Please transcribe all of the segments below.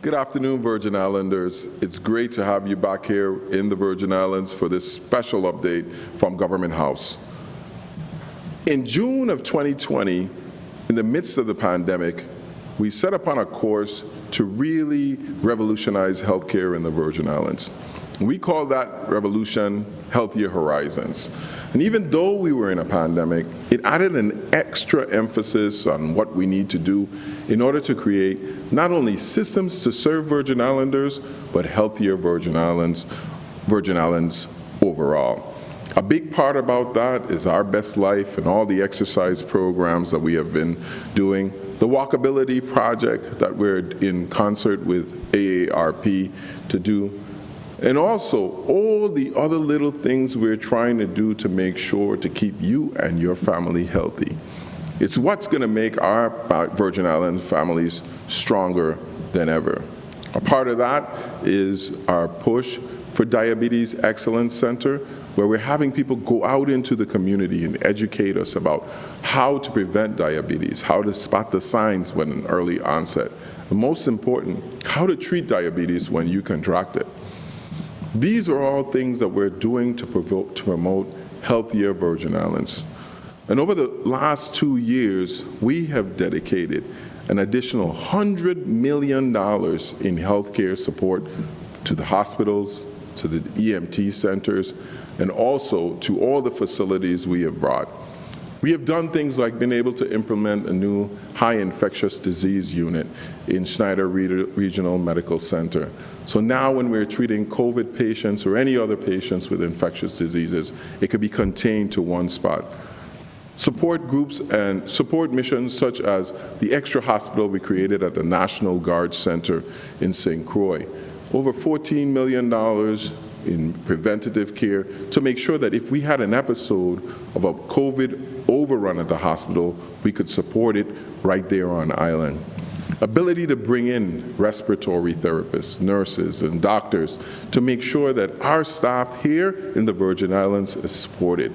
Good afternoon, Virgin Islanders. It's great to have you back here in the Virgin Islands for this special update from Government House. In June of 2020, in the midst of the pandemic, we set upon a course to really revolutionize healthcare in the Virgin Islands. We call that revolution Healthier Horizons. And even though we were in a pandemic, it added an extra emphasis on what we need to do in order to create not only systems to serve Virgin Islanders, but healthier Virgin Islands overall. A big part about that is Our Best Life and all the exercise programs that we have been doing. The Walkability Project that we're in concert with AARP to do. And also, all the other little things we're trying to do to make sure to keep you and your family healthy. It's what's going to make our Virgin Islands families stronger than ever. A part of that is our push for Diabetes Excellence Center, where we're having people go out into the community and educate us about how to prevent diabetes, how to spot the signs when an early onset, and most important, how to treat diabetes when you contract it. These are all things that we're doing to promote healthier Virgin Islands. And over the last 2 years, we have dedicated an additional $100 million in healthcare support to the hospitals, to the EMT centers, and also to all the facilities we have brought. We have done things like been able to implement a new high infectious disease unit in Schneider Regional Medical Center. So now when we're treating COVID patients or any other patients with infectious diseases, it could be contained to one spot. Support groups and support missions such as the extra hospital we created at the National Guard Center in St. Croix. Over $14 million in preventative care to make sure that if we had an episode of a COVID overrun at the hospital, we could support it right there on island. Ability to bring in respiratory therapists, nurses, and doctors to make sure that our staff here in the Virgin Islands is supported.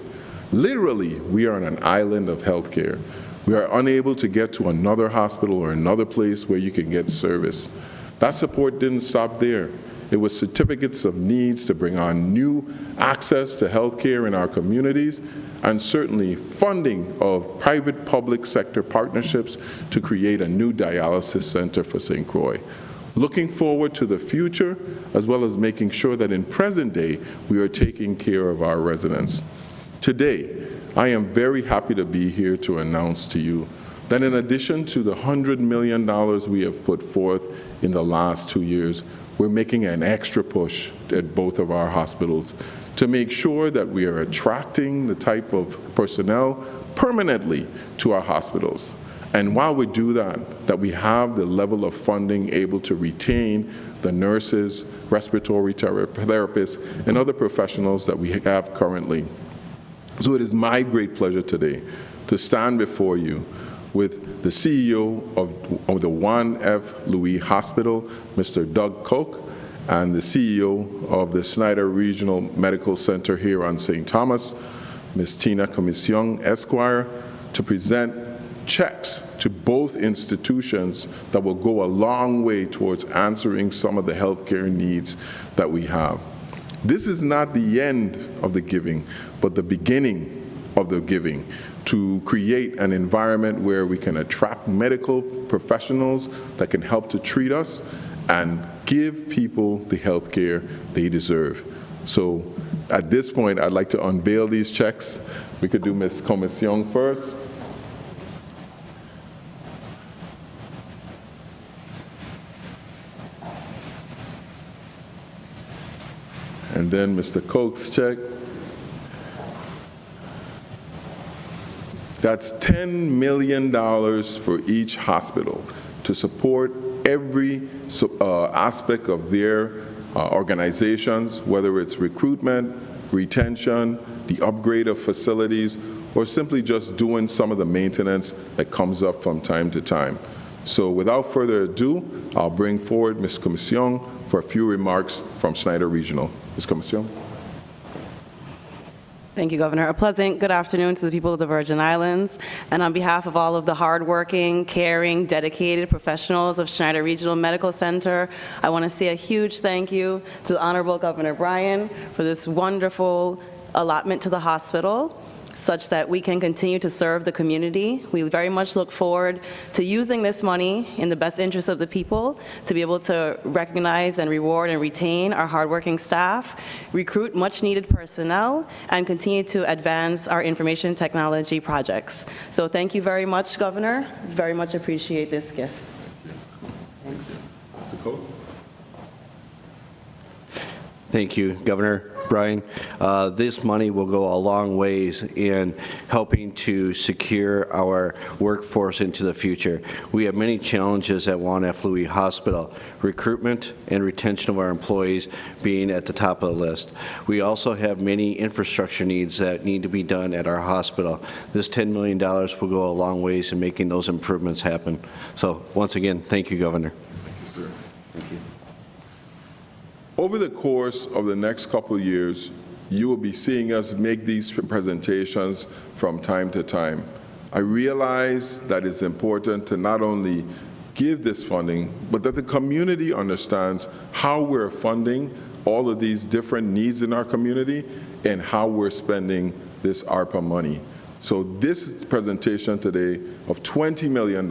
Literally, we are on an island of healthcare. We are unable to get to another hospital or another place where you can get service. That support didn't stop there. It was certificates of needs to bring on new access to health care in our communities, and certainly funding of private-public sector partnerships to create a new dialysis center for St. Croix. Looking forward to the future, as well as making sure that in present day, we are taking care of our residents. Today, I am very happy to be here to announce to you that in addition to the $100 million we have put forth in the last 2 years, we're making an extra push at both of our hospitals to make sure that we are attracting the type of personnel permanently to our hospitals. And while we do that, that we have the level of funding able to retain the nurses, respiratory therapists, and other professionals that we have currently. So it is my great pleasure today to stand before you with the CEO of the Juan F. Louis Hospital, Mr. Doug Koch, and the CEO of the Schneider Regional Medical Center here on St. Thomas, Ms. Tina Comisión, Esquire, to present checks to both institutions that will go a long way towards answering some of the healthcare needs that we have. This is not the end of the giving, but the beginning of the giving, to create an environment where we can attract medical professionals that can help to treat us and give people the health care they deserve. So at this point, I'd like to unveil these checks. We could do Ms. Comisión first. And then Mr. Koch's check. That's $10 million for each hospital to support every aspect of their organizations, whether it's recruitment, retention, the upgrade of facilities, or simply just doing some of the maintenance that comes up from time to time. So without further ado, I'll bring forward Ms. Comisión for a few remarks from Schneider Regional. Ms. Comisión. Thank you, Governor. A pleasant good afternoon to the people of the Virgin Islands. And on behalf of all of the hardworking, caring, dedicated professionals of Schneider Regional Medical Center, I want to say a huge thank you to the Honorable Governor Bryan for this wonderful allotment to the hospital, such that we can continue to serve the community. We very much look forward to using this money in the best interest of the people to be able to recognize and reward and retain our hardworking staff, recruit much needed personnel, and continue to advance our information technology projects. So thank you very much, Governor. Very much appreciate this gift. Thanks. Mr. Cole? Thank you, Governor Bryan. This money will go a long ways in helping to secure our workforce into the future. We have many challenges at Juan F. Louis Hospital, recruitment and retention of our employees being at the top of the list. We also have many infrastructure needs that need to be done at our hospital. This $10 million will go a long ways in making those improvements happen. So once again, thank you, Governor. Thank you, sir. Thank you. Over the course of the next couple of years, you will be seeing us make these presentations from time to time. I realize that it's important to not only give this funding, but that the community understands how we're funding all of these different needs in our community and how we're spending this ARPA money. So this presentation today of $20 million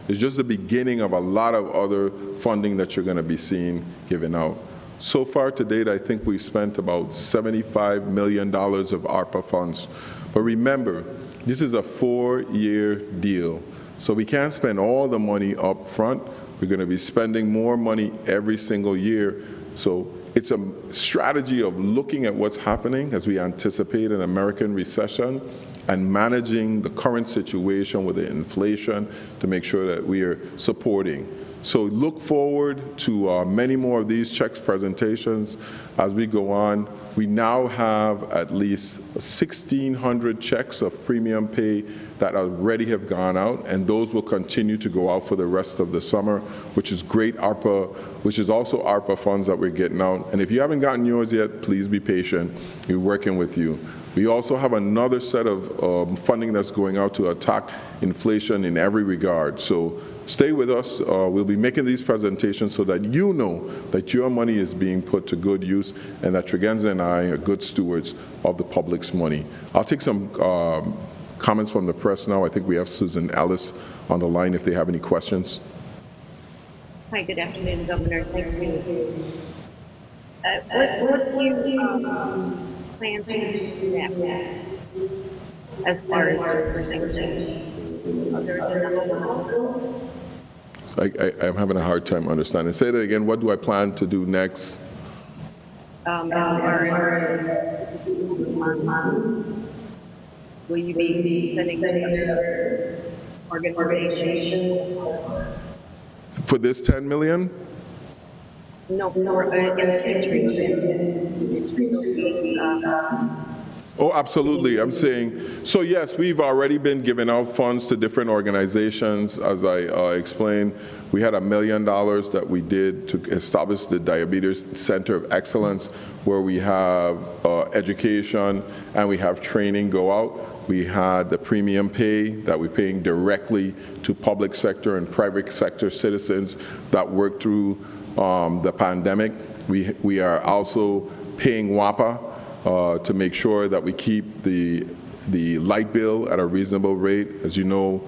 is just the beginning of a lot of other funding that you're going to be seeing given out. So far to date, I think we've spent about $75 million of ARPA funds. But remember, this is a 4-year deal. So we can't spend all the money up front. We're going to be spending more money every single year. So it's a strategy of looking at what's happening as we anticipate an American recession and managing the current situation with the inflation to make sure that we are supporting. So look forward to many more of these checks presentations as we go on. We now have at least 1,600 checks of premium pay that already have gone out, and those will continue to go out for the rest of the summer, which is great ARPA, which is also ARPA funds that we're getting out. And if you haven't gotten yours yet, please be patient. We're working with you. We also have another set of funding that's going out to attack inflation in every regard. So stay with us. We'll be making these presentations so that you know that your money is being put to good use and that Tregenza and I are good stewards of the public's money. I'll take some comments from the press now. I think we have Susan Ellis on the line if they have any questions. Hi, good afternoon, Governor. Thank you. What do you plan to do that as far as dispersing other than the home? I'm having a hard time understanding. Say that again. What do I plan to do next? As far as will you be sending to other organizations? For this $10 million? No, for in the future. Oh, absolutely. I'm saying, so yes, we've already been giving out funds to different organizations. As I explained, we had $1 million that we did to establish the Diabetes Center of Excellence, where we have education and we have training go out. We had the premium pay that we're paying directly to public sector and private sector citizens that work through the pandemic. We are also paying WAPA to make sure that we keep the light bill at a reasonable rate. As you know,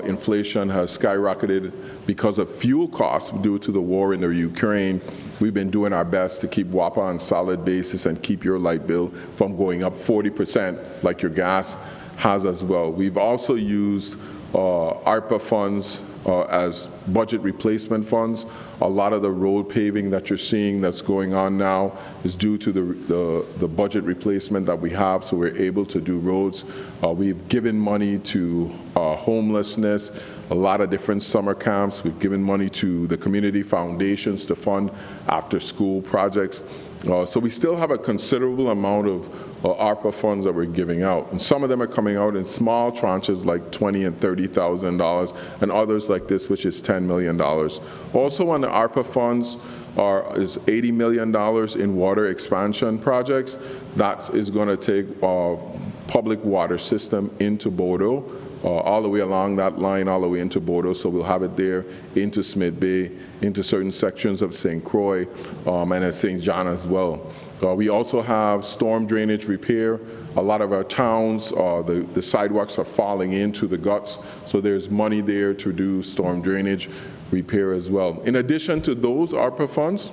inflation has skyrocketed because of fuel costs due to the war in the Ukraine. We've been doing our best to keep WAPA on solid basis and keep your light bill from going up 40% like your gas has as well. We've also used ARPA funds as budget replacement funds. A lot of the road paving that you're seeing that's going on now is due to the budget replacement that we have, so we're able to do roads. We've given money to homelessness, a lot of different summer camps. We've given money to the community foundations to fund after school projects. So we still have a considerable amount of ARPA funds that we're giving out. And some of them are coming out in small tranches like $20,000 and $30,000, and others like this, which is $10 million. Also on the ARPA funds, is $80 million in water expansion projects. That is going to take public water system into Bordeaux, all the way along that line, all the way into Bordeaux. So we'll have it there into Smith Bay, into certain sections of St. Croix, and at St. John as well. We also have storm drainage repair. A lot of our towns, the sidewalks are falling into the guts, so there's money there to do storm drainage repair as well. In addition to those ARPA funds,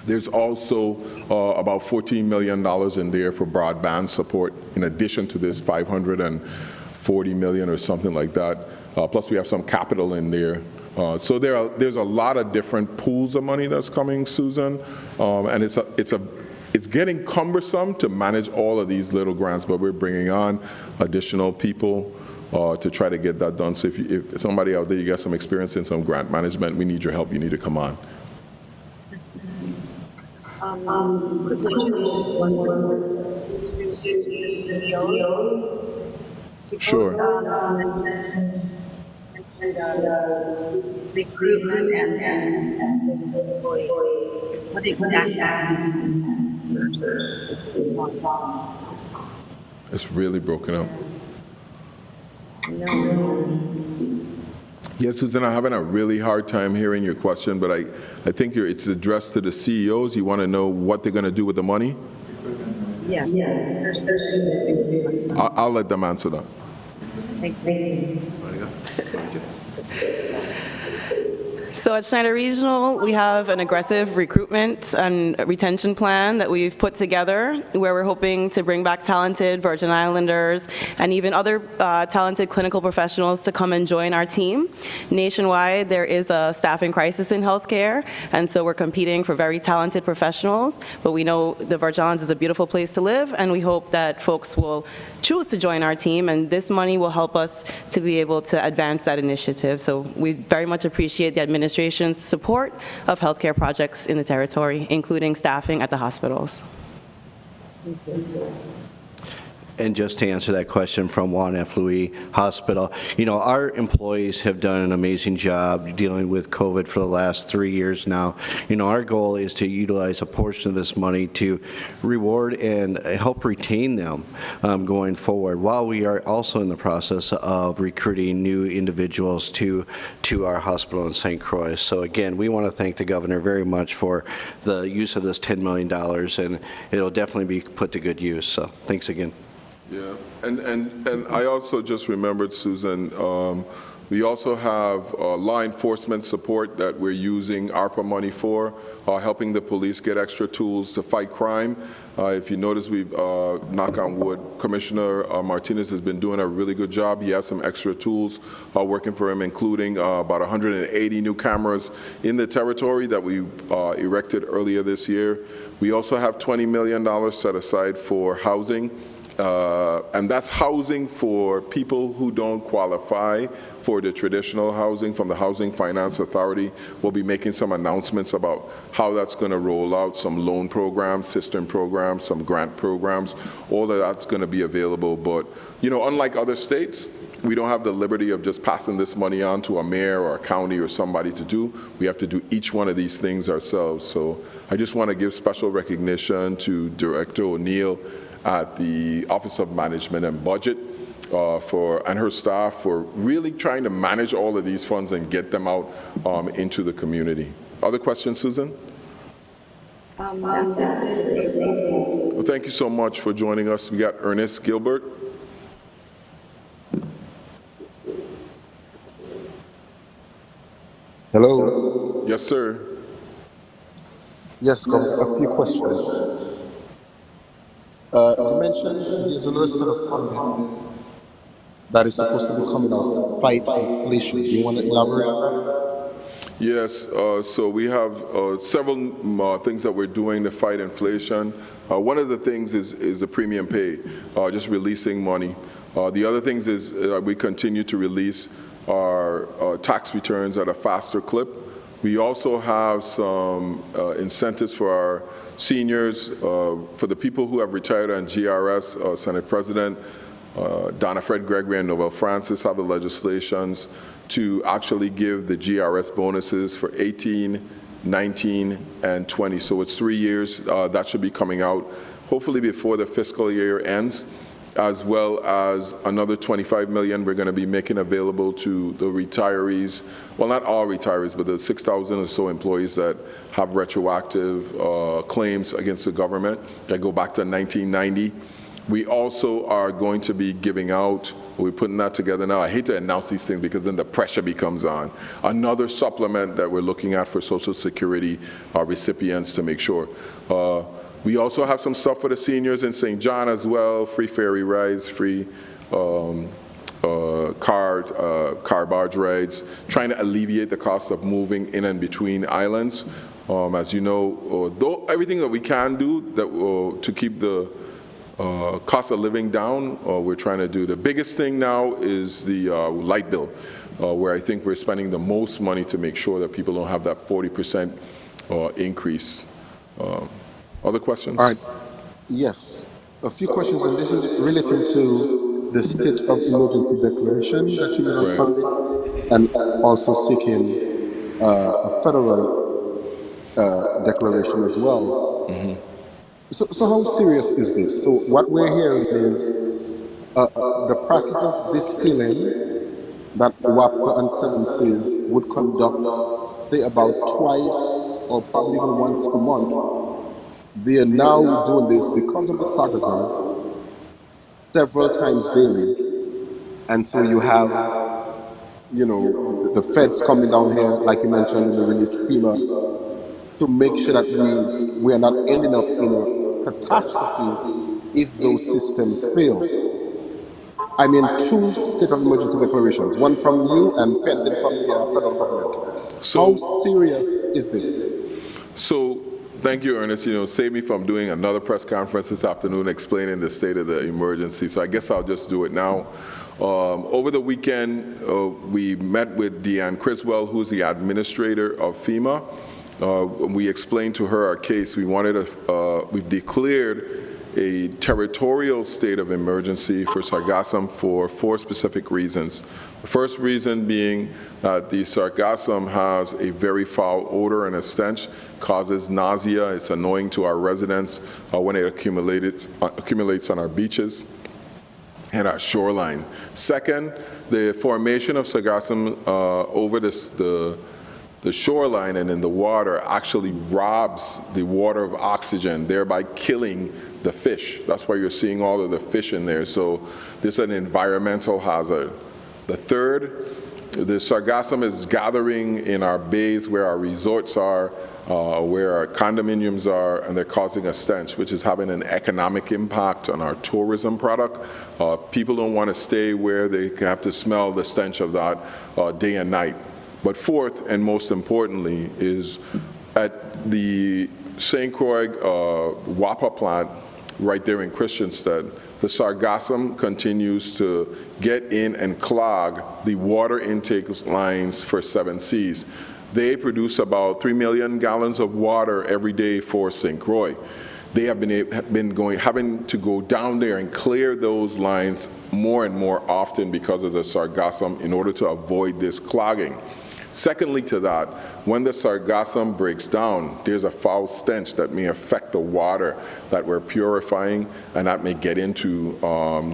there's also about $14 million in there for broadband support, in addition to this $540 million or something like that. Plus we have some capital in there. So there's a lot of different pools of money that's coming, Susan, and it's getting cumbersome to manage all of these little grants, but we're bringing on additional people to try to get that done. So if somebody out there, you got some experience in some grant management, we need your help, you need to come on. Could we just one more Sure. Recruitment and employees. What exactly? It's really broken up. No. Yes, Susan, I'm having a really hard time hearing your question, but I think it's addressed to the CEOs. You want to know what they're going to do with the money? Yes. I'll let them answer that. Thank you. So at Schneider Regional, we have an aggressive recruitment and retention plan that we've put together, where we're hoping to bring back talented Virgin Islanders and even other talented clinical professionals to come and join our team. Nationwide, there is a staffing crisis in healthcare, and so we're competing for very talented professionals, but we know the Virgin Islands is a beautiful place to live, and we hope that folks will choose to join our team, and this money will help us to be able to advance that initiative. So we very much appreciate the administration's support of healthcare projects in the territory, including staffing at the hospitals. And just to answer that question from Juan F. Louis Hospital, our employees have done an amazing job dealing with COVID for the last 3 years now. Our goal is to utilize a portion of this money to reward and help retain them going forward, while we are also in the process of recruiting new individuals to our hospital in St. Croix. So again, we want to thank the governor very much for the use of this $10 million, and it'll definitely be put to good use. So thanks again. Yeah, and I also just remembered, Susan, we also have law enforcement support that we're using ARPA money for, helping the police get extra tools to fight crime. If you notice, we've, knock on wood, Commissioner Martinez has been doing a really good job. He has some extra tools working for him, including about 180 new cameras in the territory that we erected earlier this year. We also have $20 million set aside for housing. And that's housing for people who don't qualify for the traditional housing from the Housing Finance Authority. We'll be making some announcements about how that's going to roll out, some loan programs, cistern programs, some grant programs. All of that's going to be available. But, unlike other states, we don't have the liberty of just passing this money on to a mayor or a county or somebody to do. We have to do each one of these things ourselves. So I just want to give special recognition to Director O'Neill at the Office of Management and Budget and her staff for really trying to manage all of these funds and get them out into the community. Other questions, Susan? That's it. Well, thank you so much for joining us. We got Ernest Gilbert. Hello. Yes, sir. Yes, a few questions. You mentioned there's another set of funding that is supposed to be coming out to fight inflation. Do you want to elaborate on that? Yes, so we have several things that we're doing to fight inflation. One of the things is the premium pay, just releasing money. The other things is we continue to release our tax returns at a faster clip. We also have some incentives for our seniors, for the people who have retired on GRS. Senate President Donna Fred Gregory and Noel Francis have the legislations to actually give the GRS bonuses for 18 19, and 20. So it's 3 years. That should be coming out hopefully before the fiscal year ends, as well as another $25 million we're going to be making available to the retirees. Well, not all retirees, but the 6,000 or so employees that have retroactive claims against the government that go back to 1990. We also are going to be giving out, we're putting that together now. I hate to announce these things because then the pressure becomes on. Another supplement that we're looking at for Social Security recipients to make sure. We also have some stuff for the seniors in St. John as well, free ferry rides, free car barge rides, trying to alleviate the cost of moving in and between islands. As you know, everything that we can do that to keep the cost of living down, we're trying to do. The biggest thing now is the light bill, where I think we're spending the most money to make sure that people don't have that 40% increase. Other questions? All right. Yes. A few questions, and this is relating to the state of emergency declaration that you made on Sunday, and also seeking a federal declaration as well. Mm-hmm. So how serious is this? So what we're hearing is the process of distilling that WAPA and 7Cs would conduct, say, about twice or probably even once a month. They are now doing this because of the sarcasm several times daily. And so you have, you know, the feds coming down here, like you mentioned in the release, FEMA, to make sure that we are not ending up in a catastrophe if those systems fail. I mean, 2 state of emergency declarations, one from you and pending from the federal government. So, how serious is this? So, thank you, Ernest. You know, save me from doing another press conference this afternoon explaining the state of the emergency. So I guess I'll just do it now. Over the weekend, we met with Deanne Criswell, who's the administrator of FEMA. We explained to her our case. We've declared a territorial state of emergency for Sargassum for 4 specific reasons. The first reason being that the Sargassum has a very foul odor and a stench, causes nausea. It's annoying to our residents when it accumulates on our beaches and our shoreline. Second, the formation of Sargassum over the shoreline and in the water actually robs the water of oxygen, thereby killing the fish. That's why you're seeing all of the fish in there. So this is an environmental hazard. The third, the Sargassum is gathering in our bays where our resorts are, where our condominiums are, and they're causing a stench, which is having an economic impact on our tourism product. People don't want to stay where they have to smell the stench of that day and night. But fourth, and most importantly, is at the St. Croix WAPA plant right there in Christiansted, the Sargassum continues to get in and clog the water intake lines for 7Cs. They produce about 3 million gallons of water every day for St. Croix. They have having to go down there and clear those lines more and more often because of the Sargassum in order to avoid this clogging. Secondly to that, when the Sargassum breaks down, there's a foul stench that may affect the water that we're purifying, and that may get into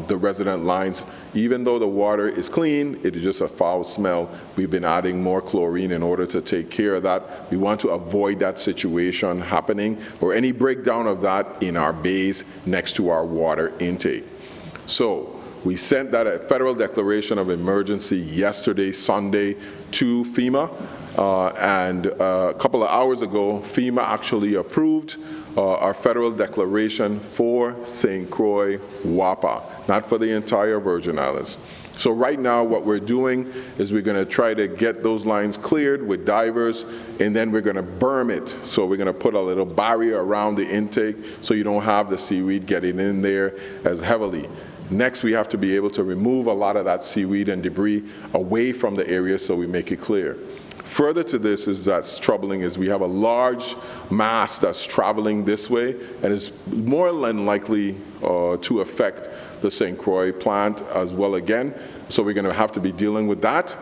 the resident lines. Even though the water is clean, it is just a foul smell. We've been adding more chlorine in order to take care of that. We want to avoid that situation happening or any breakdown of that in our bays next to our water intake. So we sent that a federal declaration of emergency yesterday, Sunday, to FEMA, and a couple of hours ago, FEMA actually approved our federal declaration for St. Croix WAPA, not for the entire Virgin Islands. So right now what we're doing is we're going to try to get those lines cleared with divers, and then we're going to berm it. So we're going to put a little barrier around the intake so you don't have the seaweed getting in there as heavily. Next, we have to be able to remove a lot of that seaweed and debris away from the area so we make it clear. Further to this that's troubling is we have a large mass that's traveling this way and is more than likely to affect the St. Croix plant as well again. So we're going to have to be dealing with that.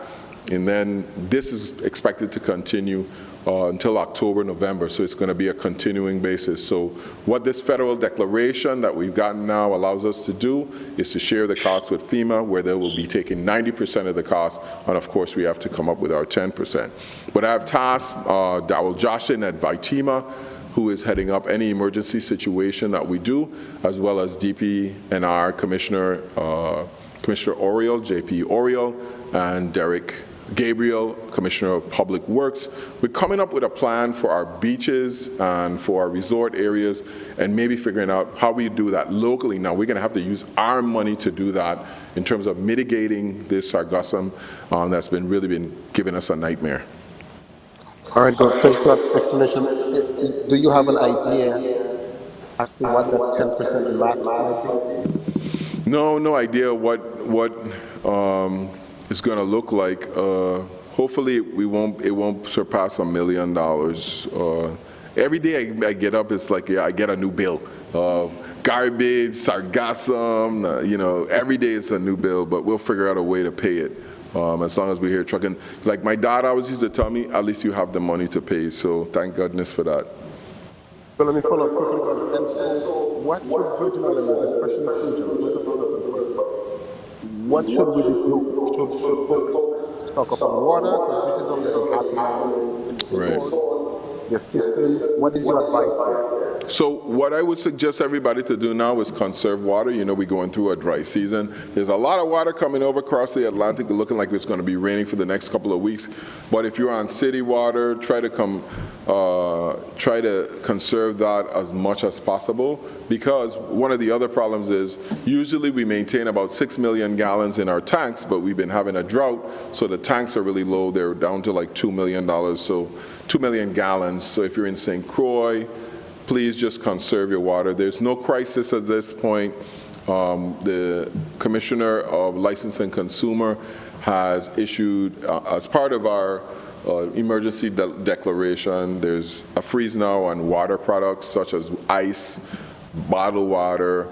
And then this is expected to continue until October, November, so it's going to be a continuing basis. So what this federal declaration that we've gotten now allows us to do is to share the cost with FEMA, where they will be taking 90% of the cost, and of course we have to come up with our 10%. But I have tasked Darrell Joshin at Vitima, who is heading up any emergency situation that we do, as well as DPNR Commissioner Oriol, JP Oriol, and Derek Gabriel, Commissioner of Public Works. We're coming up with a plan for our beaches and for our resort areas, and maybe figuring out how we do that locally. Now, we're going to have to use our money to do that in terms of mitigating this sargassum that's really been giving us a nightmare. All right, Gov, thanks for that explanation. Do you have an idea as to what that 10% max might be? No idea what it's going to look like. Hopefully, it won't surpass $1 million. Every day I get up, it's like, yeah, I get a new bill. Garbage, sargassum, you know, every day it's a new bill, but we'll figure out a way to pay it. As long as we're here trucking. Like my dad always used to tell me, at least you have the money to pay, so thank goodness for that. So let me follow up quickly. And so what should Virgin Islands, especially crucial, what should we do? Should folks stock up on water? Because this is already happening in the stores, the systems. What is your advice there? So what I would suggest everybody to do now is conserve water. You know, we're going through a dry season. There's a lot of water coming over across the Atlantic, looking like it's going to be raining for the next couple of weeks. But if you're on city water, try to conserve that as much as possible, because one of the other problems is usually we maintain about 6 million gallons in our tanks, but we've been having a drought, so the tanks are really low. They're down to like $2 million, so 2 million gallons. So if you're in St. Croix, please just conserve your water. There's no crisis at this point. The Commissioner of License and Consumer has issued, as part of our emergency declaration, there's a freeze now on water products such as ice, bottled water,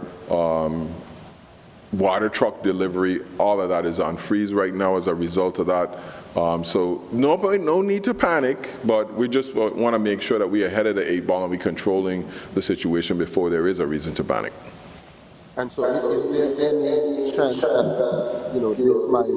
water truck delivery. All of that is on freeze right now as a result of that. So no need to panic, but we just want to make sure that we're ahead of the 8 ball and we're controlling the situation before there is a reason to panic. And so is there any chance that, you know, this might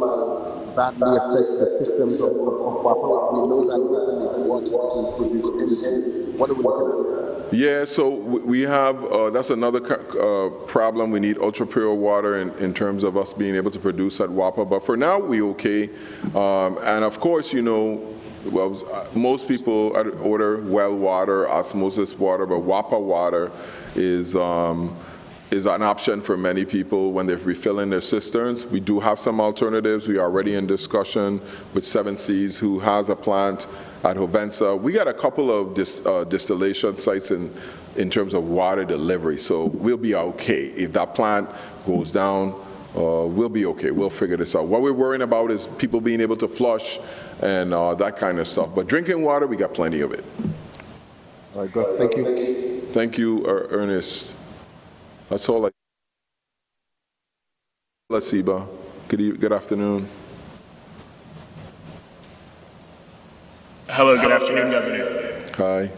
badly affect the systems of water? We know that it needs water to produce energy. What are we looking at? Yeah, so we have, that's another problem. We need ultra pure water in terms of us being able to produce at WAPA, but for now we're okay. And of course, you know, well, most people order well water, osmosis water, but WAPA water is an option for many people when they're refilling their cisterns. We do have some alternatives. We are already in discussion with Seven Seas, who has a plant at Hovensa. We got a couple of distillation sites in terms of water delivery, so we'll be okay. If that plant goes down, we'll be okay. We'll figure this out. What we're worrying about is people being able to flush and that kind of stuff. But drinking water, we got plenty of it. All right, good. Thank you. Thank you, Ernest. That's all. Lasiba, good afternoon. Hello, good afternoon, Governor. Hi.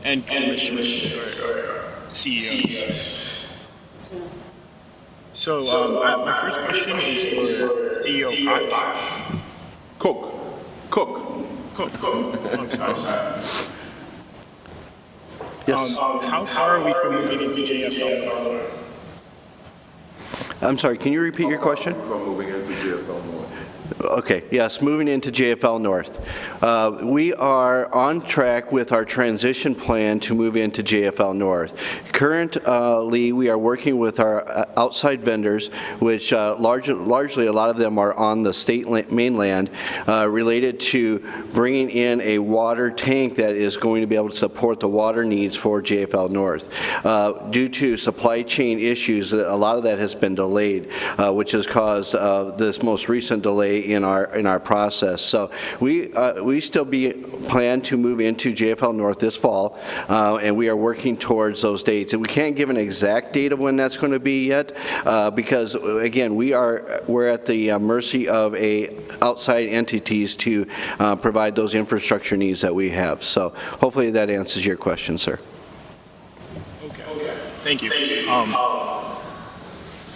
And commissioners or CEOs. So my first question is for CEO Koch. Cook. Oh, I'm sorry. Yes. How far are we from moving into JFL? I'm sorry, can you repeat your question? From moving into JFL North. Okay, yes, moving into JFL North. We are on track with our transition plan to move into JFL North. Currently, we are working with our outside vendors, which largely a lot of them are on the state mainland, related to bringing in a water tank that is going to be able to support the water needs for JFL North. Due to supply chain issues, a lot of that has been delayed, which has caused this most recent delay in our process. So we still plan to move into JFL North this fall, and we are working towards those dates. And we can't give an exact date of when that's going to be yet, because again, we're at the mercy of outside entities to provide those infrastructure needs that we have. So hopefully that answers your question, sir. Okay. Thank you.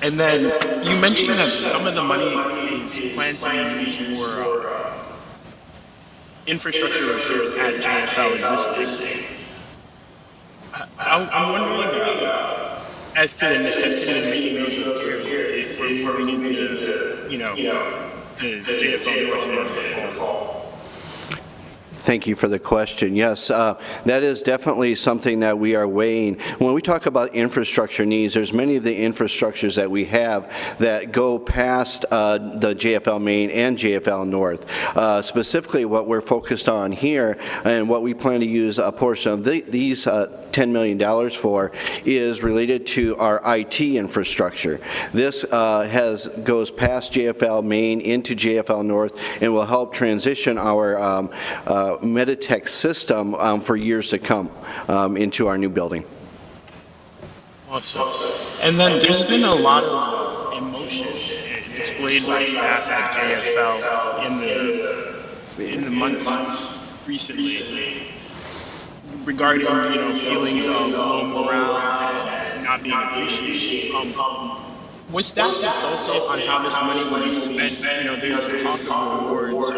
And then you mentioned that some of the money is planned to be used for infrastructure repairs at JFL existing. I'm wondering as to the necessity of making those repairs if we're moving into, the JFL North in the fall. Thank you for the question. Yes, that is definitely something that we are weighing. When we talk about infrastructure needs, there's many of the infrastructures that we have that go past the JFL Main and JFL North. Specifically, what we're focused on here and what we plan to use a portion of these $10 million for is related to our IT infrastructure. This goes past JFL Main into JFL North and will help transition our Meditech system for years to come into our new building. Awesome. And then there's been a lot of emotion displayed by staff at JFL in the months recently regarding feelings of low morale and not being appreciated. Was staff consulted on how this money will be spent? There's talk of rewards.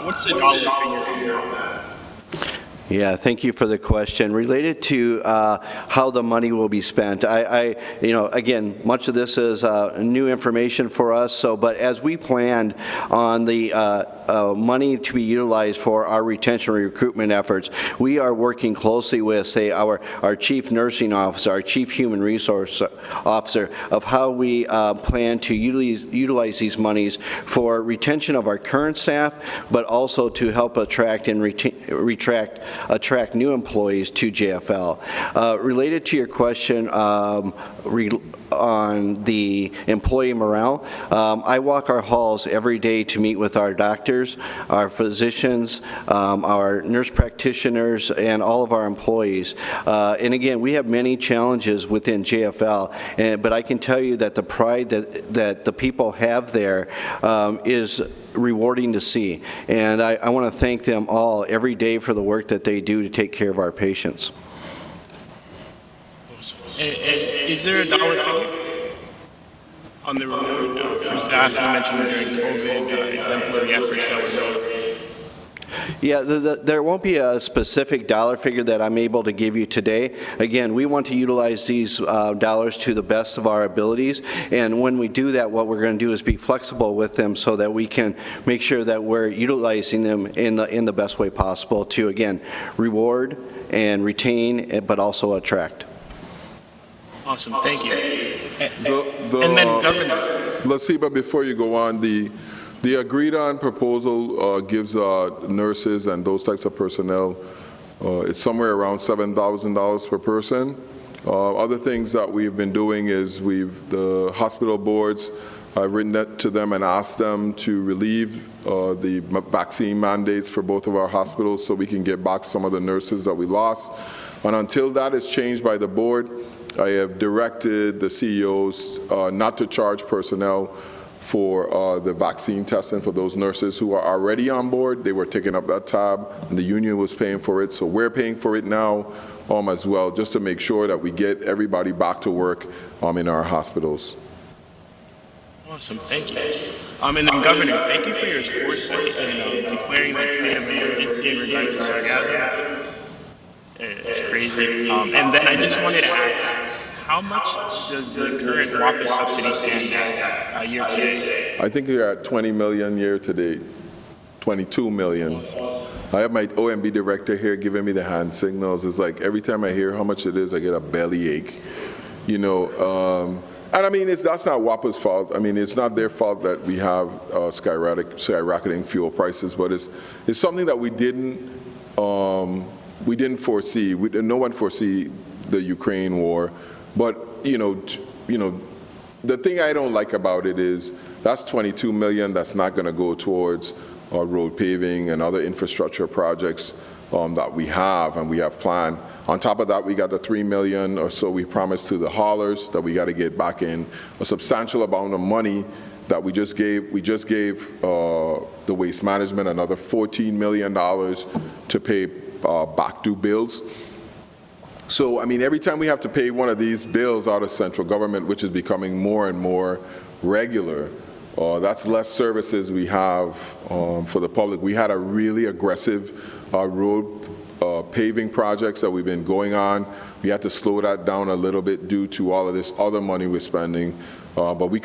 What's the dollar figure on that? Yeah, thank you for the question. Related to how the money will be spent, again, much of this is new information for us. But as we planned on the money to be utilized for our retention and recruitment efforts, we are working closely with, say, our chief nursing officer, our chief human resource officer, of how we plan to utilize these monies for retention of our current staff, but also to help attract and attract new employees to JFL. Related to your question on the employee morale, I walk our halls every day to meet with our doctors, our physicians, our nurse practitioners, and all of our employees. And again, we have many challenges within JFL, but I can tell you that the pride that the people have there is rewarding to see. And I want to thank them all every day for the work that they do to take care of our patients. Is there a dollar figure on the reward for staff? You mentioned during COVID, exemplary efforts that were made. Yeah, there won't be a specific dollar figure that I'm able to give you today. Again, we want to utilize these dollars to the best of our abilities, and when we do that, what we're going to do is be flexible with them so that we can make sure that we're utilizing them in the best way possible to, again, reward and retain, but also attract. Awesome, thank you. And then, Governor. Let's see, but before you go on, the agreed-on proposal gives nurses and those types of personnel, it's somewhere around $7,000 per person. Other things that we've been doing is the hospital boards, I've written that to them and asked them to relieve the vaccine mandates for both of our hospitals so we can get back some of the nurses that we lost. And until that is changed by the board, I have directed the CEOs not to charge personnel for the vaccine testing for those nurses who are already on board. They were taking up that tab, and the union was paying for it, so we're paying for it now as well, just to make sure that we get everybody back to work in our hospitals. Awesome, thank you. And then, Governor, thank you for your foresight in declaring that state of emergency in regards to sargassum. It's crazy. And then I just wanted to ask, how much does the current WAPA subsidy stand at year to date? I think we're at 20 million year to date, 22 million. I have my OMB director here giving me the hand signals. It's like every time I hear how much it is, I get a bellyache, And I mean, that's not WAPA's fault. I mean, it's not their fault that we have skyrocketing fuel prices, but it's something that we didn't foresee. No one foresee the Ukraine war, but the thing I don't like about it is that's $22 million that's not going to go towards our road paving and other infrastructure projects that we have and we have planned. On top of that, we got the $3 million or so we promised to the haulers that we got to get back in. A substantial amount of money that we just gave. We just gave the waste management another $14 million to pay back due bills. So, I mean, every time we have to pay one of these bills out of central government, which is becoming more and more regular, that's less services we have for the public. We had a really aggressive road paving projects that we've been going on. We had to slow that down a little bit due to all of this other money we're spending. But we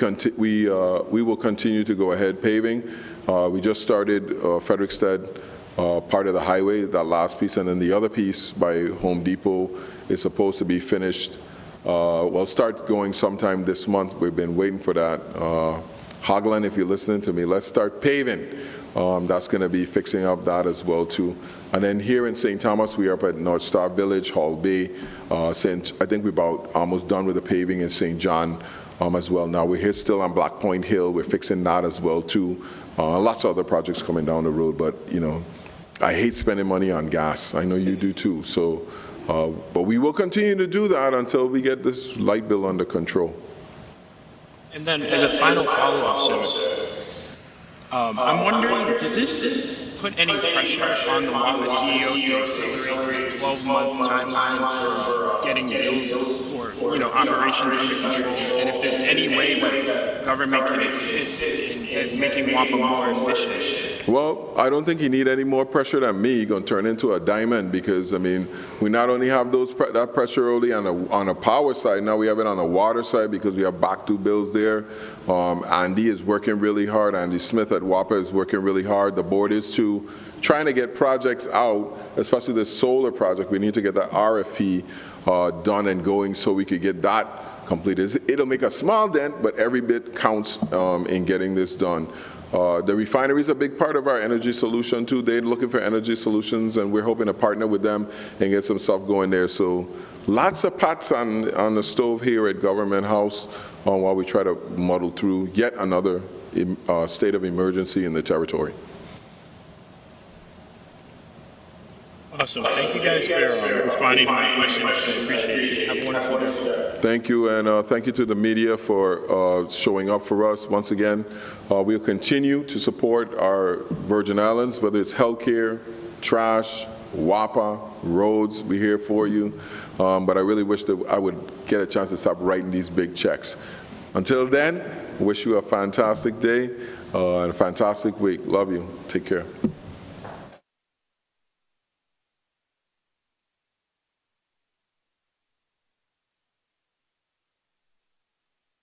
will continue to go ahead paving. We just started Frederickstead, part of the highway, that last piece, and then the other piece by Home Depot is supposed to be finished. We'll start going sometime this month. We've been waiting for that. Hogland, if you're listening to me, let's start paving. That's going to be fixing up that as well too. And then here in St. Thomas, we are up at North Star Village, Hall Bay. I think we're about almost done with the paving in St. John as well. Now we're here still on Black Point Hill. We're fixing that as well too. Lots of other projects coming down the road, but you know, I hate spending money on gas. I know you do too. So, but we will continue to do that until we get this light bill under control. And then as a final follow-up, sir, I'm wondering, does this put any pressure on the WAPA CEO to accelerate his 12-month timeline for getting bills or, you know, operations under control? And if there's any way that government can assist in making WAPA more efficient? Well, I don't think he need any more pressure than me. He's going to turn into a diamond because, I mean, we not only have that pressure only on the power side, now we have it on the water side because we have back due bills there. Andy is working really hard. Andy Smith at WAPA is working really hard. The board is too, trying to get projects out, especially the solar project. We need to get that RFP done and going so we could get that completed. It'll make a small dent, but every bit counts in getting this done. The refinery is a big part of our energy solution too. They're looking for energy solutions and we're hoping to partner with them and get some stuff going there. So lots of pots on the stove here at Government House while we try to muddle through yet another state of emergency in the territory. Awesome. Thank you guys for responding to my questions. I appreciate it. Have a wonderful day. Thank you, and thank you to the media for showing up for us. Once again, we'll continue to support our Virgin Islands, whether it's healthcare, trash, WAPA, roads. We're here for you. But I really wish that I would get a chance to stop writing these big checks. Until then, wish you a fantastic day and a fantastic week. Love you. Take care.